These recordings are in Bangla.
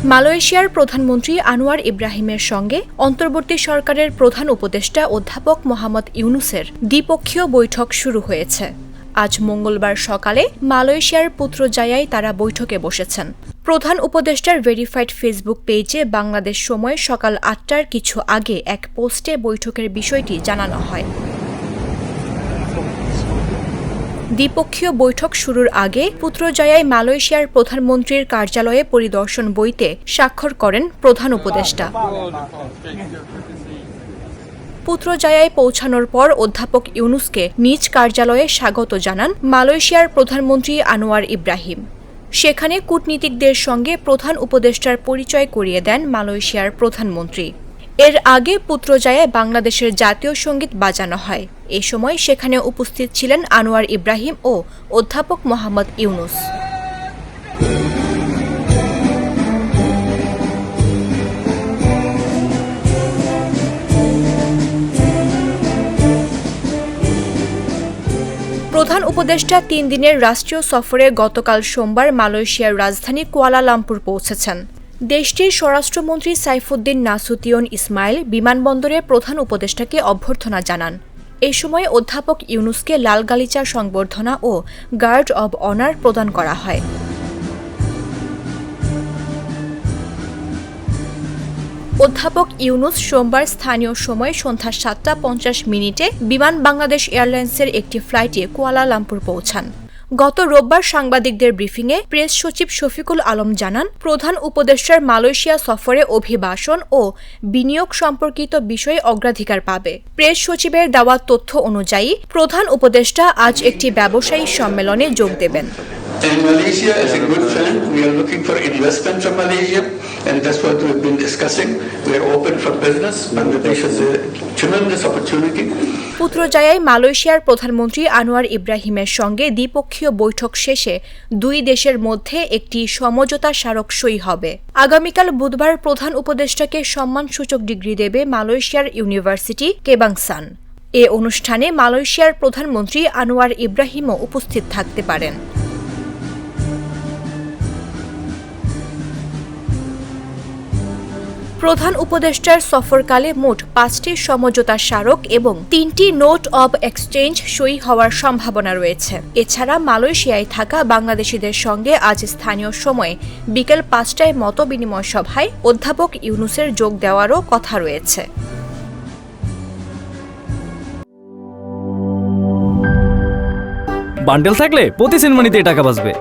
মালয়েশিয়ার প্রধানমন্ত্রী আনোয়ার ইব্রাহিমের সঙ্গে অন্তর্বর্তী সরকারের প্রধান উপদেষ্টা অধ্যাপক মোহাম্মদ ইউনুসের দ্বিপক্ষীয় বৈঠক শুরু হয়েছে। আজ মঙ্গলবার সকালে মালয়েশিয়ার পুত্রজায়ায় তারা বৈঠকে বসেছেন। প্রধান উপদেষ্টার ভেরিফাইড ফেসবুক পেজে বাংলাদেশ সময় সকাল ৮টার কিছু আগে এক পোস্টে বৈঠকের বিষয়টি জানানো হয়। দ্বিপক্ষীয় বৈঠক শুরুর আগে পুত্রজায়ায় মালয়েশিয়ার প্রধানমন্ত্রীর কার্যালয়ে পরিদর্শন বইতে স্বাক্ষর করেন প্রধান উপদেষ্টা। পুত্রজায়ায় পৌঁছানোর পর অধ্যাপক ইউনুসকে নিজ কার্যালয়ে স্বাগত জানান মালয়েশিয়ার প্রধানমন্ত্রী আনোয়ার ইব্রাহিম। সেখানে কূটনীতিকদের সঙ্গে প্রধান উপদেষ্টার পরিচয় করিয়ে দেন মালয়েশিয়ার প্রধানমন্ত্রী। এর আগে পুত্রজায়ায় বাংলাদেশের জাতীয় সঙ্গীত বাজানো হয়। এ সময় সেখানে উপস্থিত ছিলেন আনোয়ার ইব্রাহিম ও অধ্যাপক মোহাম্মদ ইউনুস। প্রধান উপদেষ্টা ৩ দিনের রাষ্ট্রীয় সফরে গতকাল সোমবার মালয়েশিয়ার রাজধানী কুয়ালালামপুর পৌঁছেছেন। দেশটির স্বরাষ্ট্রমন্ত্রী সাইফুদ্দিন নাসুতিয়ন ইসমাইল বিমানবন্দরে প্রধান উপদেষ্টাকে অভ্যর্থনা জানান। এ সময় অধ্যাপক ইউনুসকে লাল গালিচা সংবর্ধনা ও গার্ড অব অনার প্রদান করা হয়। অধ্যাপক ইউনুস সোমবার স্থানীয় সময় সন্ধ্যা ৭টা ৫০ বিমান বাংলাদেশ এয়ারলাইন্সের একটি ফ্লাইটে কুয়ালালামপুর পৌঁছান। গত রোববার সাংবাদিকদের ব্রিফিংয়ে প্রেস সচিব শফিকুল আলম জানান, প্রধান উপদেষ্টার মালয়েশিয়া সফরে অভিবাসন ও বিনিয়োগ সম্পর্কিত বিষয়ে অগ্রাধিকার পাবে। প্রেস সচিবের দেওয়া তথ্য অনুযায়ী প্রধান উপদেষ্টা আজ একটি ব্যবসায়ী সম্মেলনে যোগ দেবেন। And Malaysia is a good friend. We are looking for investment from Malaysia, and that's what we've been discussing. We are open for business. Bangladesh is a tremendous opportunity. পুত্রজায়ায় মালয়েশিয়ার প্রধানমন্ত্রী আনোয়ার ইব্রাহিমের সঙ্গে দ্বিপক্ষীয় বৈঠক শেষে দুই দেশের মধ্যে একটি সমঝোতা স্মারক সই হবে। আগামীকাল বুধবার প্রধান উপদেষ্টাকে সম্মানসূচক ডিগ্রি দেবে মালয়েশিয়ার ইউনিভার্সিটি কেবাংসান। এ অনুষ্ঠানে মালয়েশিয়ার প্রধানমন্ত্রী আনোয়ার ইব্রাহিমও উপস্থিত থাকতে পারেন। প্রধান উপদেষ্টার সফরকালে মোট ৫টি সমঝোতা স্মারক এবং ৩টি নোট অব এক্সচেঞ্জ সই হওয়ার সম্ভাবনা রয়েছে। এছাড়া মালয়েশিয়ায় থাকা বাংলাদেশিদের সঙ্গে আজ স্থানীয় সময়ে বিকেল ৫টায় মতবিনিময় সভায় অধ্যাপক ইউনুসের যোগ দেওয়ারও কথা রয়েছে। বান্ডেল থাকলে প্রতি সেনমানিতে টাকা বাঁচবে।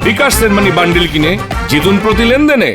বিকাশ সেনমানি বান্ডেল কিনে জিতুন প্রতি লেনদেনে।